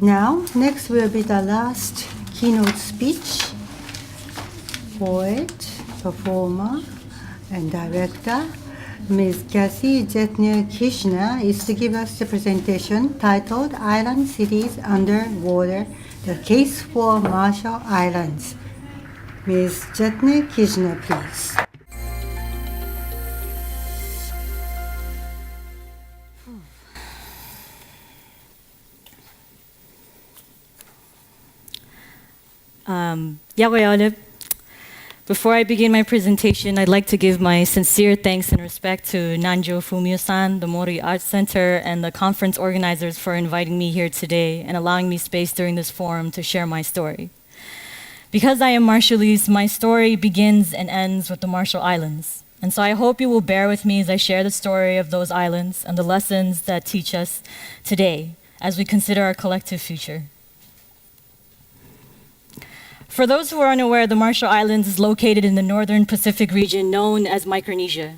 Now, next will be the last keynote speech. Poet, performer, and director, Ms. Kathy Jetñil-Kijiner is to give us a presentation titled Island Cities Underwater, the Case for Marshall Islands. Ms. Jetñil-Kijiner, please. Before I begin my presentation, I'd like to give my sincere thanks and respect to Nanjo Fumio-san, the Mori Arts Center, and the conference organizers for inviting me here today and allowing me space during this forum to share my story. Because I am Marshallese, my story begins and ends with the Marshall Islands. And so I hope you will bear with me as I share the story of those islands and the lessons that teach us today as we consider our collective future. For those who are unaware, the Marshall Islands is located in the northern Pacific region known as Micronesia.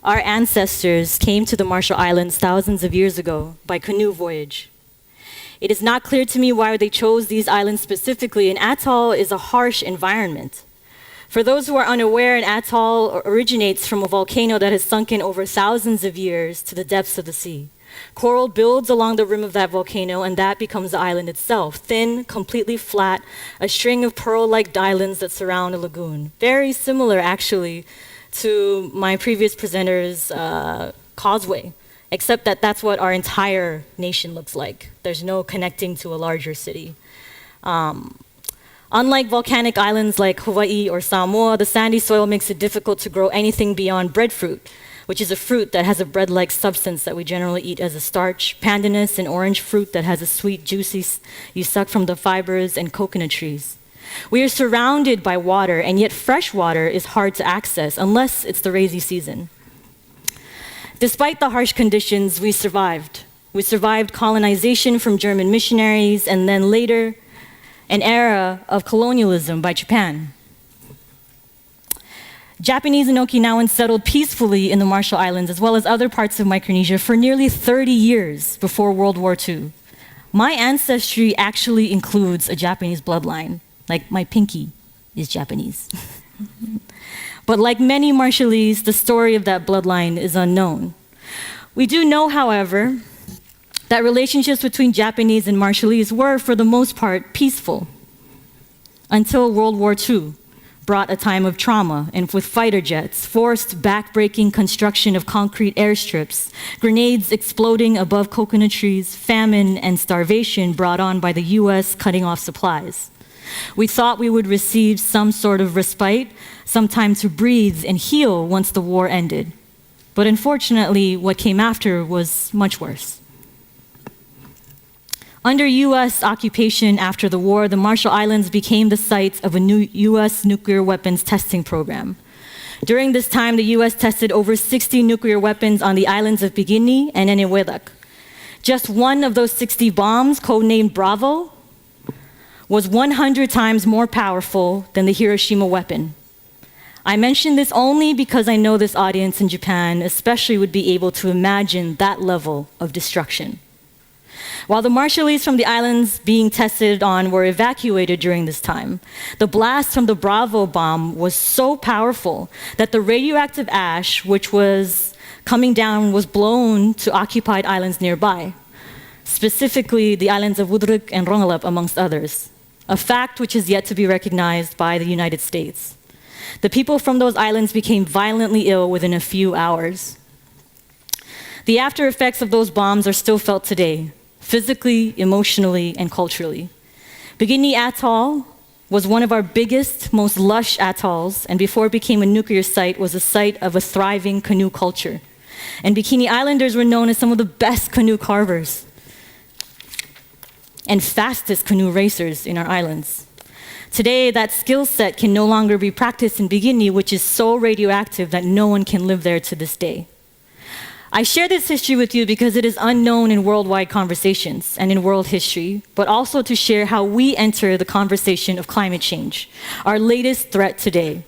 Our ancestors came to the Marshall Islands thousands of years ago by canoe voyage. It is not clear to me why they chose these islands specifically. An atoll is a harsh environment. For those who are unaware, an atoll originates from a volcano that has sunken over thousands of years to the depths of the sea. Coral builds along the rim of that volcano, and that becomes the island itself, thin, completely flat, a string of pearl-like islands that surround a lagoon. Very similar, actually, to my previous presenter's causeway, except that that's what our entire nation looks like. There's no connecting to a larger city. Unlike volcanic islands like Hawaii or Samoa, the sandy soil makes it difficult to grow anything beyond breadfruit, which is a fruit that has a bread-like substance that we generally eat as a starch, pandanus, an orange fruit that has a sweet juice you suck from the fibers, and coconut trees. We are surrounded by water, and yet fresh water is hard to access unless it's the rainy season. Despite the harsh conditions, we survived. We survived colonization from German missionaries, and then later, an era of colonialism by Japan. Japanese and Okinawans settled peacefully in the Marshall Islands as well as other parts of Micronesia for nearly 30 years before World War II. My ancestry actually includes a Japanese bloodline, like my pinky is Japanese. But like many Marshallese, the story of that bloodline is unknown. We do know, however, that relationships between Japanese and Marshallese were, for the most part, peaceful until World War II brought a time of trauma, and with fighter jets, forced back-breaking construction of concrete airstrips, grenades exploding above coconut trees, famine and starvation brought on by the US cutting off supplies. We thought we would receive some sort of respite, some time to breathe and heal once the war ended. But unfortunately, what came after was much worse. Under US occupation after the war, the Marshall Islands became the site of a new US nuclear weapons testing program. During this time, the US tested over 60 nuclear weapons on the islands of Bikini and Enewetak. Just one of those 60 bombs, codenamed Bravo, was 100 times more powerful than the Hiroshima weapon. I mention this only because I know this audience in Japan especially would be able to imagine that level of destruction. While the Marshallese from the islands being tested on were evacuated during this time, the blast from the Bravo bomb was so powerful that the radioactive ash, which was coming down, was blown to occupied islands nearby, specifically the islands of Wudruk and Rongelap, amongst others, a fact which is yet to be recognized by the United States. The people from those islands became violently ill within a few hours. The after effects of those bombs are still felt today, physically, emotionally, and culturally. Bikini Atoll was one of our biggest, most lush atolls, and before it became a nuclear site, was a site of a thriving canoe culture. And Bikini Islanders were known as some of the best canoe carvers and fastest canoe racers in our islands. Today, that skill set can no longer be practiced in Bikini, which is so radioactive that no one can live there to this day. I share this history with you because it is unknown in worldwide conversations and in world history, but also to share how we enter the conversation of climate change, our latest threat today.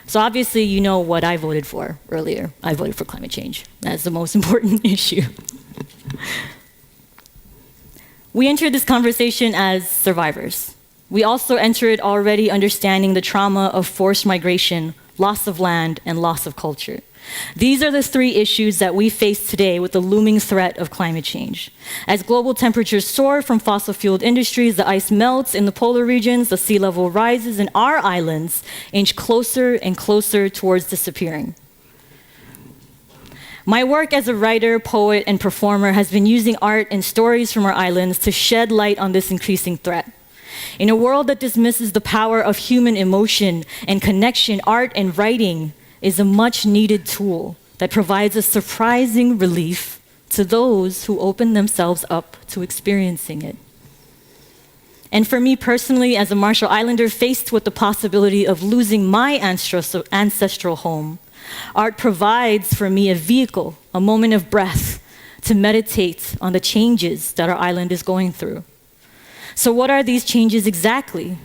So obviously, you know what I voted for earlier. I voted for climate change. That's the most important issue. We entered this conversation as survivors. We also enter it already understanding the trauma of forced migration, loss of land, and loss of culture. These are the three issues that we face today with the looming threat of climate change. As global temperatures soar from fossil-fueled industries, the ice melts in the polar regions, the sea level rises, and our islands inch closer and closer towards disappearing. My work as a writer, poet, and performer has been using art and stories from our islands to shed light on this increasing threat. In a world that dismisses the power of human emotion and connection, art and writing is a much-needed tool that provides a surprising relief to those who open themselves up to experiencing it. And for me personally, as a Marshall Islander faced with the possibility of losing my ancestral home, art provides for me a vehicle, a moment of breath, to meditate on the changes that our island is going through. So what are these changes exactly?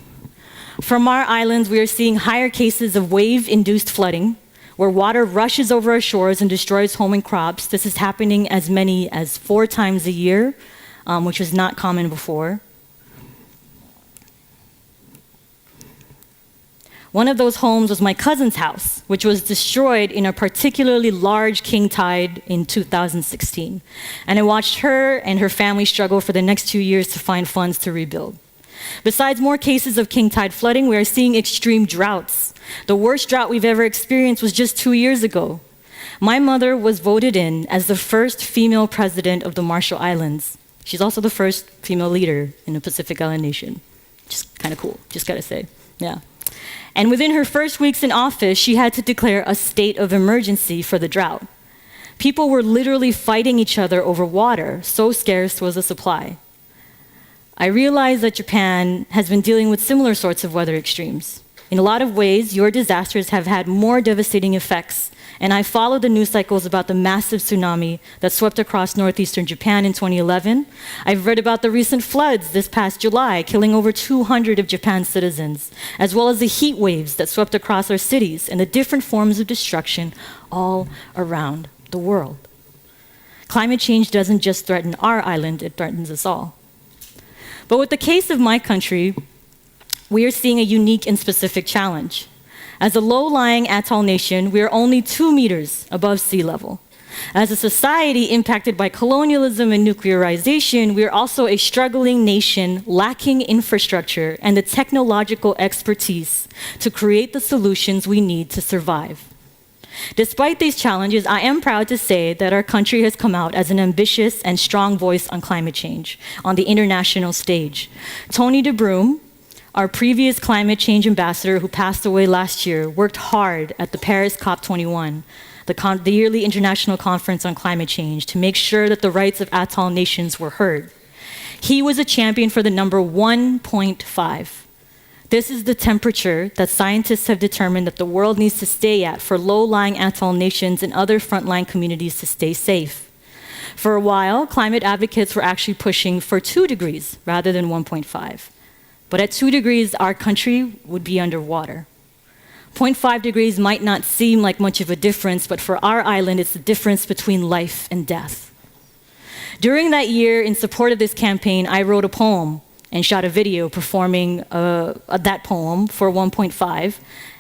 From our islands, we are seeing higher cases of wave-induced flooding, where water rushes over our shores and destroys home and crops. This is happening as many as 4 times a year, which was not common before. One of those homes was my cousin's house, which was destroyed in a particularly large king tide in 2016. And I watched her and her family struggle for the next 2 years to find funds to rebuild. Besides more cases of king tide flooding, we are seeing extreme droughts. The worst drought we've ever experienced was just 2 years ago. My mother was voted in as the first female president of the Marshall Islands. She's also the first female leader in the Pacific Island nation. Just kind of cool, just gotta say, yeah. And within her first weeks in office, she had to declare a state of emergency for the drought. People were literally fighting each other over water, so scarce was the supply. I realized that Japan has been dealing with similar sorts of weather extremes. In a lot of ways, your disasters have had more devastating effects, and I followed the news cycles about the massive tsunami that swept across northeastern Japan in 2011. I've read about the recent floods this past July, killing over 200 of Japan's citizens, as well as the heat waves that swept across our cities and the different forms of destruction all around the world. Climate change doesn't just threaten our island, it threatens us all. But with the case of my country, we are seeing a unique and specific challenge. As a low-lying atoll nation, we are only 2 meters above sea level. As a society impacted by colonialism and nuclearization, we are also a struggling nation lacking infrastructure and the technological expertise to create the solutions we need to survive. Despite these challenges, I am proud to say that our country has come out as an ambitious and strong voice on climate change on the international stage. Tony DeBroom, our previous climate change ambassador who passed away last year, worked hard at the Paris COP21, the yearly international conference on climate change, to make sure that the rights of atoll nations were heard. He was a champion for the number 1.5. This is the temperature that scientists have determined that the world needs to stay at for low-lying atoll nations and other frontline communities to stay safe. For a while, climate advocates were actually pushing for 2 degrees rather than 1.5. But at 2 degrees, our country would be underwater. 0.5 degrees might not seem like much of a difference, but for our island, it's the difference between life and death. During that year, in support of this campaign, I wrote a poem and shot a video performing that poem for 1.5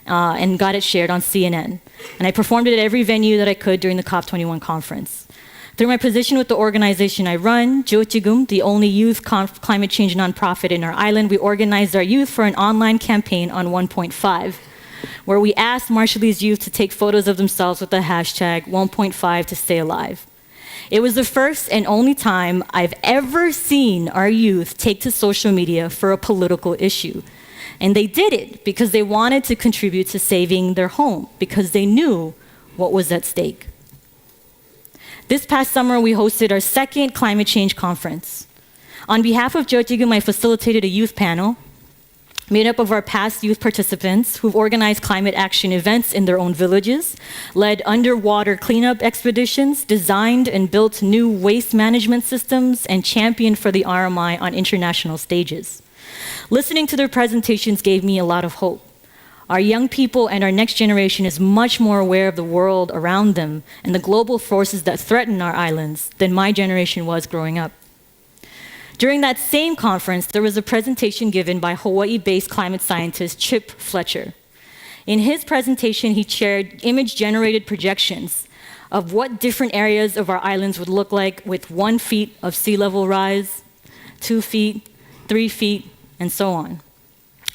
and got it shared on CNN. And I performed it at every venue that I could during the COP21 conference. Through my position with the organization I run, Jetñil-Kijiner, the only youth climate change nonprofit in our island, we organized our youth for an online campaign on 1.5, where we asked Marshallese youth to take photos of themselves with the hashtag 1.5 to stay alive. It was the first and only time I've ever seen our youth take to social media for a political issue. And they did it because they wanted to contribute to saving their home, because they knew what was at stake. This past summer, we hosted our second climate change conference. On behalf of Jetñil-Kijiner, I facilitated a youth panel made up of our past youth participants who've organized climate action events in their own villages, led underwater cleanup expeditions, designed and built new waste management systems, and championed for the RMI on international stages. Listening to their presentations gave me a lot of hope. Our young people and our next generation is much more aware of the world around them and the global forces that threaten our islands than my generation was growing up. During that same conference, there was a presentation given by Hawaii-based climate scientist Chip Fletcher. In his presentation, he shared image-generated projections of what different areas of our islands would look like with 1 feet of sea level rise, 2 feet, 3 feet, and so on.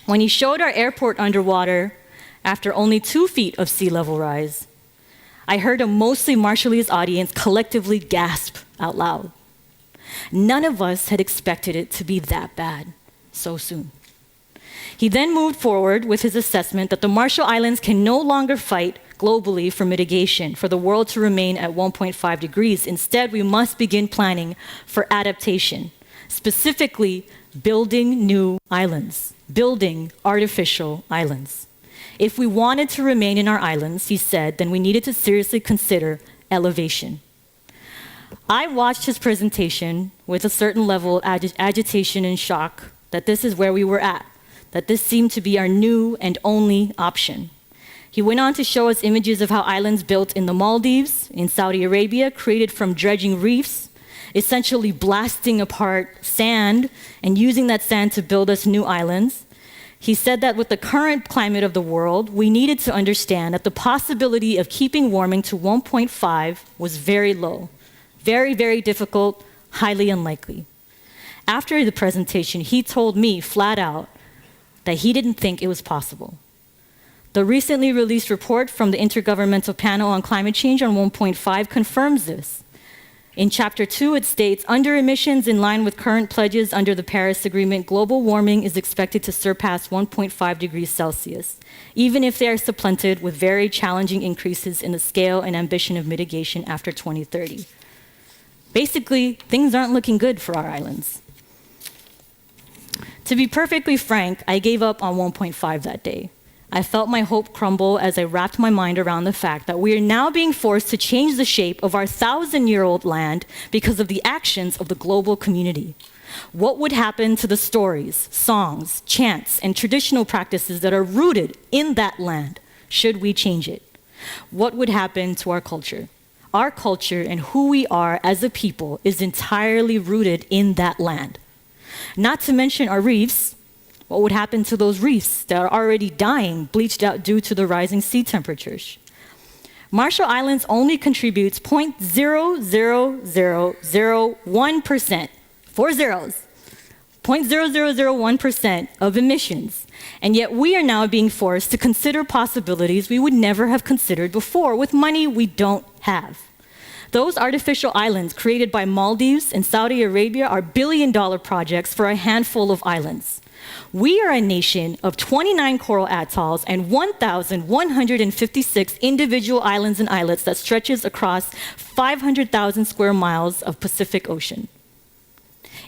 When he showed our airport underwater after only 2 feet of sea level rise, I heard a mostly Marshallese audience collectively gasp out loud. None of us had expected it to be that bad so soon. He then moved forward with his assessment that the Marshall Islands can no longer fight globally for mitigation, for the world to remain at 1.5 degrees. Instead, we must begin planning for adaptation, specifically building new islands, building artificial islands. If we wanted to remain in our islands, he said, then we needed to seriously consider elevation. I watched his presentation with a certain level of agitation and shock that this is where we were at, that this seemed to be our new and only option. He went on to show us images of how islands built in the Maldives, in Saudi Arabia, created from dredging reefs, essentially blasting apart sand and using that sand to build us new islands. He said that with the current climate of the world, we needed to understand that the possibility of keeping warming to 1.5 was very low, very, very difficult, highly unlikely. After the presentation, he told me flat out that he didn't think it was possible. The recently released report from the Intergovernmental Panel on Climate Change on 1.5 confirms this. In Chapter 2, it states, under emissions in line with current pledges under the Paris Agreement, global warming is expected to surpass 1.5 degrees Celsius, even if they are supplanted with very challenging increases in the scale and ambition of mitigation after 2030. Basically, things aren't looking good for our islands. To be perfectly frank, I gave up on 1.5 that day. I felt my hope crumble as I wrapped my mind around the fact that we are now being forced to change the shape of our 1,000-year-old land because of the actions of the global community. What would happen to the stories, songs, chants, and traditional practices that are rooted in that land should we change it? What would happen to our culture? Our culture and who we are as a people is entirely rooted in that land. Not to mention our reefs. What would happen to those reefs that are already dying, bleached out due to the rising sea temperatures? Marshall Islands only contributes 0.00001%, 4 zeros, 0.0001% of emissions. And yet we are now being forced to consider possibilities we would never have considered before with money we don't have. Those artificial islands created by Maldives and Saudi Arabia are billion-dollar projects for a handful of islands. We are a nation of 29 coral atolls and 1,156 individual islands and islets that stretches across 500,000 square miles of Pacific Ocean.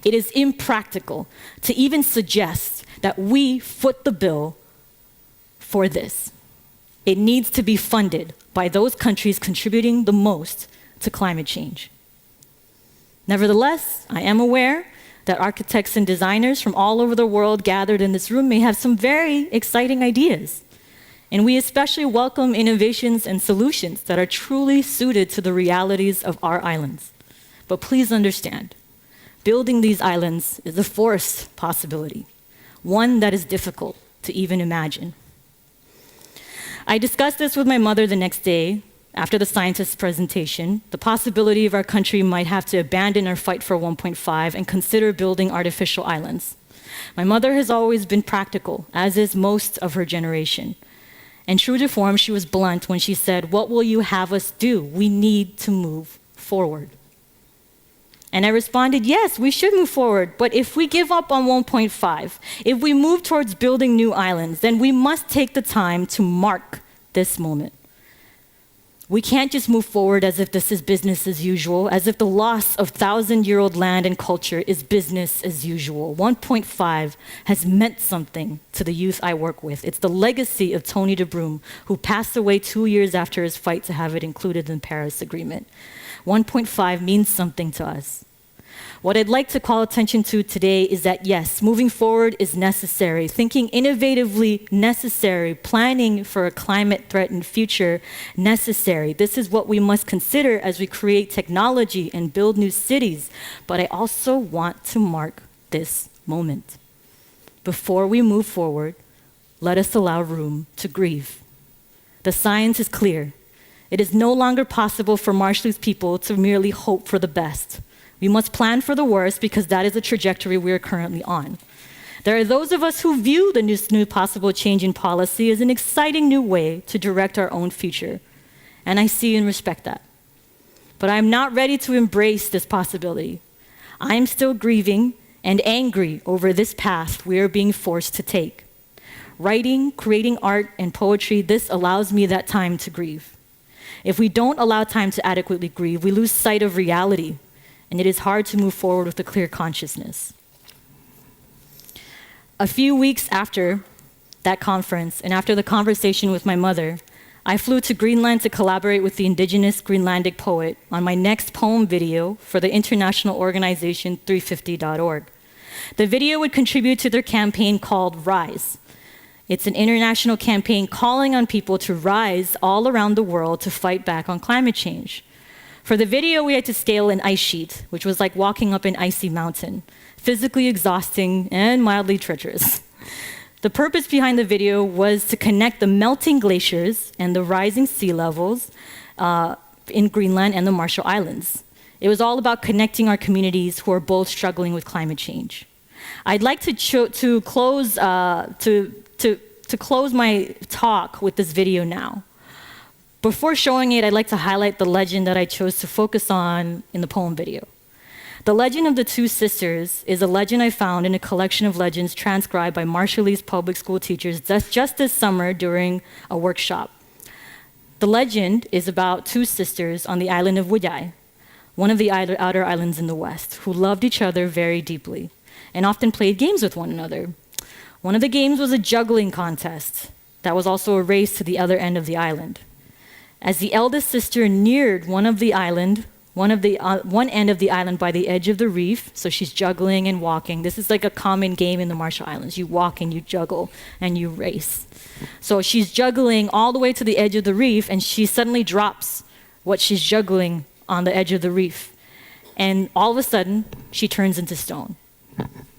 It is impractical to even suggest that we foot the bill for this. It needs to be funded by those countries contributing the most to climate change. Nevertheless, I am aware that architects and designers from all over the world gathered in this room may have some very exciting ideas. And we especially welcome innovations and solutions that are truly suited to the realities of our islands. But please understand, building these islands is a forced possibility, one that is difficult to even imagine. I discussed this with my mother the next day, after the scientist's presentation, the possibility of our country might have to abandon our fight for 1.5 and consider building artificial islands. My mother has always been practical, as is most of her generation. And true to form, she was blunt when she said, "What will you have us do? We need to move forward." And I responded, yes, we should move forward, but if we give up on 1.5, if we move towards building new islands, then we must take the time to mark this moment. We can't just move forward as if this is business as usual, as if the loss of 1,000-year-old land and culture is business as usual. 1.5 has meant something to the youth I work with. It's the legacy of Tony DeBroom, who passed away 2 years after his fight to have it included in the Paris Agreement. 1.5 means something to us. What I'd like to call attention to today is that yes, moving forward is necessary. Thinking innovatively necessary. Planning for a climate-threatened future necessary. This is what we must consider as we create technology and build new cities. But I also want to mark this moment. Before we move forward, let us allow room to grieve. The science is clear. It is no longer possible for Marshallese people to merely hope for the best. We must plan for the worst because that is the trajectory we are currently on. There are those of us who view the new possible change in policy as an exciting new way to direct our own future. And I see and respect that. But I'm not ready to embrace this possibility. I am still grieving and angry over this path we are being forced to take. Writing, creating art, and poetry, this allows me that time to grieve. If we don't allow time to adequately grieve, we lose sight of reality, and it is hard to move forward with a clear consciousness. A few weeks after that conference, and after the conversation with my mother, I flew to Greenland to collaborate with the indigenous Greenlandic poet on my next poem video for the international organization 350.org. The video would contribute to their campaign called Rise. It's an international campaign calling on people to rise all around the world to fight back on climate change. For the video, we had to scale an ice sheet, which was like walking up an icy mountain, physically exhausting and mildly treacherous. The purpose behind the video was to connect the melting glaciers and the rising sea levels in Greenland and the Marshall Islands. It was all about connecting our communities who are both struggling with climate change. I'd like to close my talk with this video now. Before showing it, I'd like to highlight the legend that I chose to focus on in the poem video. The legend of the two sisters is a legend I found in a collection of legends transcribed by Marshallese public school teachers just this summer during a workshop. The legend is about two sisters on the island of Wujai, one of the outer islands in the west, who loved each other very deeply and often played games with one another. One of the games was a juggling contest that was also a race to the other end of the island. As the eldest sister neared one end of the island by the edge of the reef, so she's juggling and walking. This is like a common game in the Marshall Islands. You walk and you juggle and you race. So she's juggling all the way to the edge of the reef, and she suddenly drops what she's juggling on the edge of the reef. And all of a sudden, she turns into stone.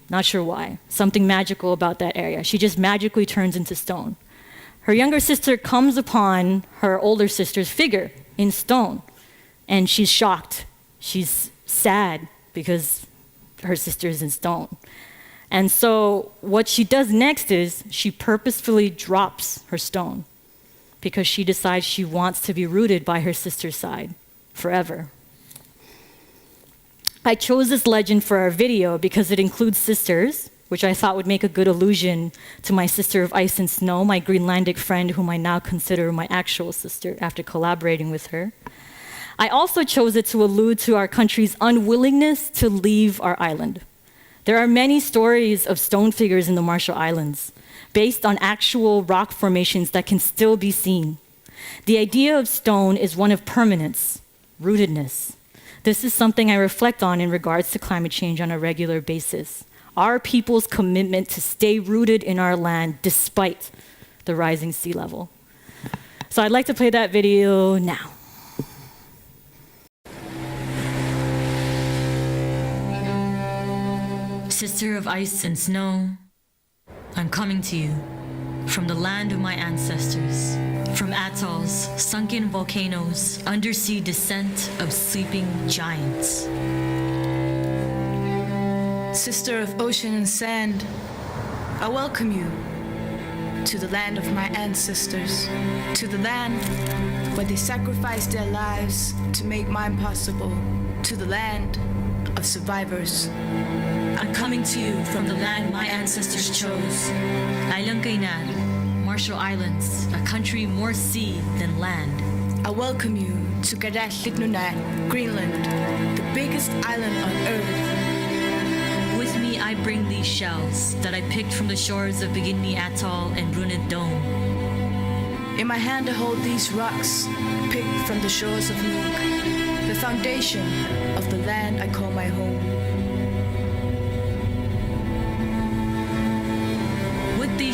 Not sure why. Something magical about that area. She just magically turns into stone. Her younger sister comes upon her older sister's figure in stone, and she's shocked. She's sad because her sister is in stone. And so what she does next is she purposefully drops her stone because she decides she wants to be rooted by her sister's side forever. I chose this legend for our video because it includes sisters, which I thought would make a good allusion to my sister of ice and snow, my Greenlandic friend whom I now consider my actual sister after collaborating with her. I also chose it to allude to our country's unwillingness to leave our island. There are many stories of stone figures in the Marshall Islands, based on actual rock formations that can still be seen. The idea of stone is one of permanence, rootedness. This is something I reflect on in regards to climate change on a regular basis. Our people's commitment to stay rooted in our land despite the rising sea level. So I'd like to play that video now. Sister of ice and snow, I'm coming to you from the land of my ancestors, from atolls, sunken volcanoes, undersea descent of sleeping giants. Sister of ocean and sand, I welcome you to the land of my ancestors, to the land where they sacrificed their lives to make mine possible, to the land of survivors. I'm coming to you from the land my ancestors chose, Jetñil-Kijiner, Marshall Islands, a country more sea than land. I welcome you to Jetñil-Kijiner, Greenland, the biggest island on earth. With me, I bring these shells that I picked from the shores of Bikini Atoll and Brunette Dome. In my hand I hold these rocks, picked from the shores of Nuuk, the foundation of the land I call my home.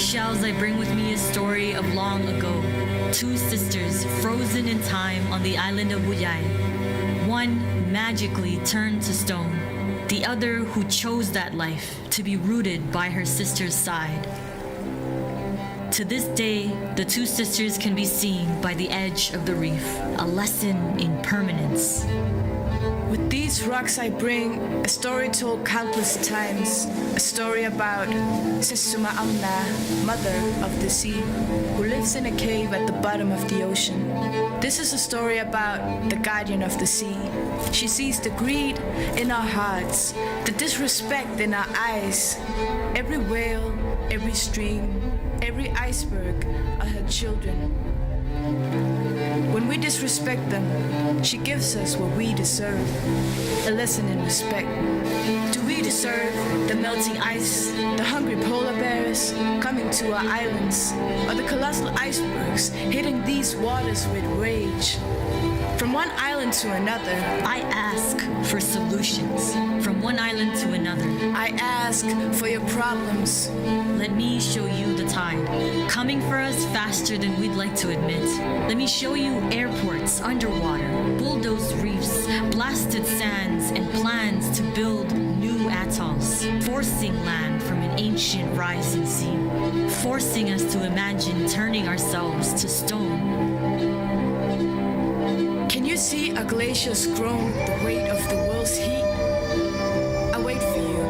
shells I bring with me a story of long ago. Two sisters frozen in time on the island of Buyay. One magically turned to stone. The other who chose that life to be rooted by her sister's side. To this day, the two sisters can be seen by the edge of the reef, a lesson in permanence. With these rocks I bring a story told countless times, a story about Sesuma Amna, mother of the sea, who lives in a cave at the bottom of the ocean. This is a story about the guardian of the sea. She sees the greed in our hearts, the disrespect in our eyes. Every whale, every stream, every iceberg are her children. When we disrespect them, she gives us what we deserve, a lesson in respect. Do we deserve the melting ice, the hungry polar bears coming to our islands, or the colossal icebergs hitting these waters with rage? From one island to another, I ask for solutions. From one island to another, I ask for your problems. let me show you the tide, coming for us faster than we'd like to admit. Let me show you airports underwater, bulldozed reefs, blasted sands, and plans to build new atolls, forcing land from an ancient rising sea, forcing us to imagine turning ourselves to stone. Can you see a glacier's grown the weight of the world's heat? I wait for you,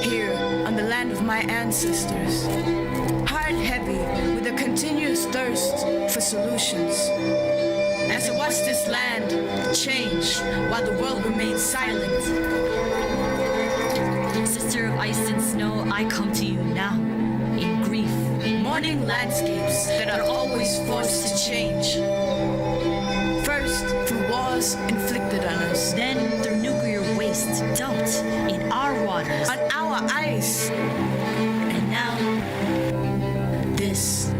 here on the land of my ancestors, heart heavy with a continuous thirst for solutions. As I watch this land change while the world remains silent. Sister of ice and snow, I come to you now, in grief. Mourning landscapes that are always forced to change. First, through wars inflicted on us, Then through nuclear waste dumped in our waters. on our ice, And now, this.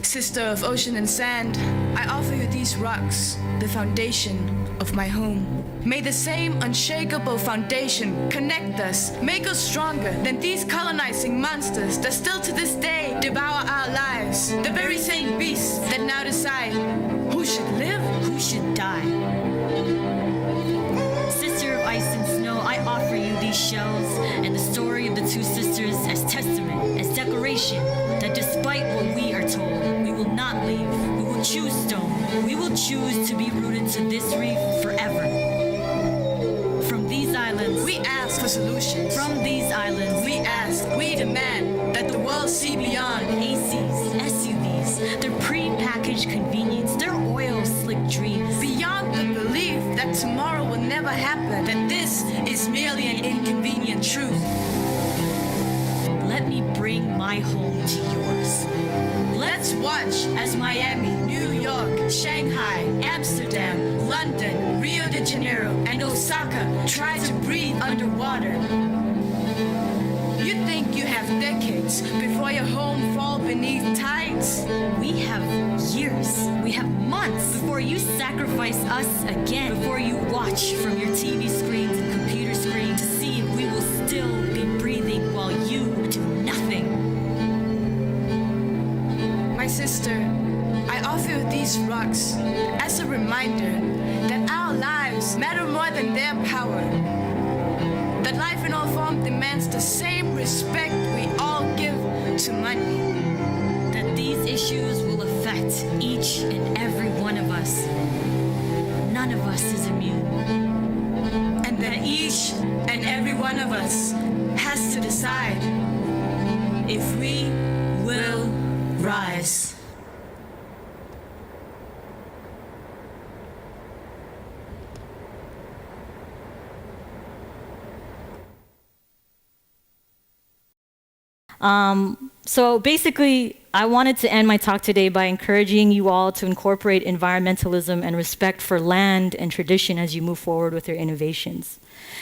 Sister of ocean and sand, I offer you these rocks, the foundation of my home. May the same unshakable foundation connect us, make us stronger than these colonizing monsters that still to this day devour our lives. The very same beasts that now decide who should live, who should die? Sister of ice and snow, I offer you these shells and the story of the two sisters as testament, as declaration that despite what we are told, we will not leave. We will choose stone. We will choose to be rooted to this reef forever. From these islands, we ask for solutions. from these islands, We ask, we demand that the world see beyond ACs, SUVs, their pre-packaged convenience, their oil-slick dreams. beyond the belief that tomorrow will never happen, that this is merely an inconvenient truth. Let me bring my home to yours. Let's watch as Miami, New York, Shanghai, Amsterdam, London, Rio de Janeiro, and Osaka try to breathe underwater. You think you have decades before your home fall beneath tides? We have years, we have months before you sacrifice us again, before you watch from your TV screens and computer screens to see if we will still be breathing while you do nothing. My sister, I offer you these rocks as a reminder that our lives matter more than their power. That life in all form demands the same respect we all give to money. That these issues will affect each and every one of us. None of us is immune. And that each and every one of us has to decide if we will rise. So basically, I wanted to end my talk today by encouraging you all to incorporate environmentalism and respect for land and tradition as you move forward with your innovations.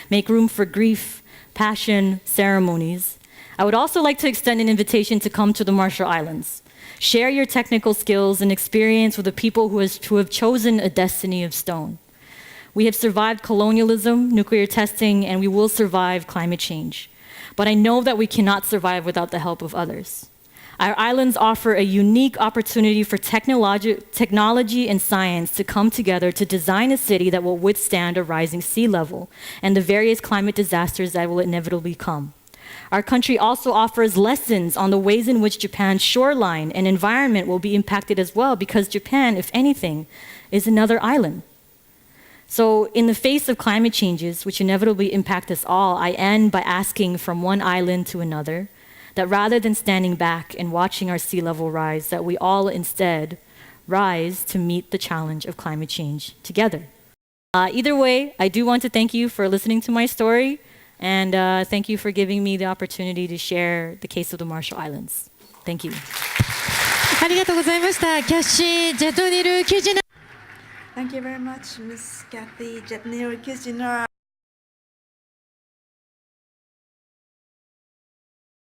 Make room for grief, passion, ceremonies. I would also like to extend an invitation to come to the Marshall Islands. Share your technical skills and experience with the people who have chosen a destiny of stone. We have survived colonialism, nuclear testing, and we will survive climate change. But I know that we cannot survive without the help of others. Our islands offer a unique opportunity for technology and science to come together to design a city that will withstand a rising sea level and the various climate disasters that will inevitably come. Our country also offers lessons on the ways in which Japan's shoreline and environment will be impacted as well, because Japan, if anything, is another island. So in the face of climate changes, which inevitably impact us all, I end by asking from one island to another that rather than standing back and watching our sea level rise, that we all instead rise to meet the challenge of climate change together. Either way, I do want to thank you for listening to my story, and thank you for giving me the opportunity to share the case of the Marshall Islands. Thank you. ありがとうございました。キャッシー・ジェトニル・キジナ。 Thank you very much, Miss Kathy Jetñil-Kijiner.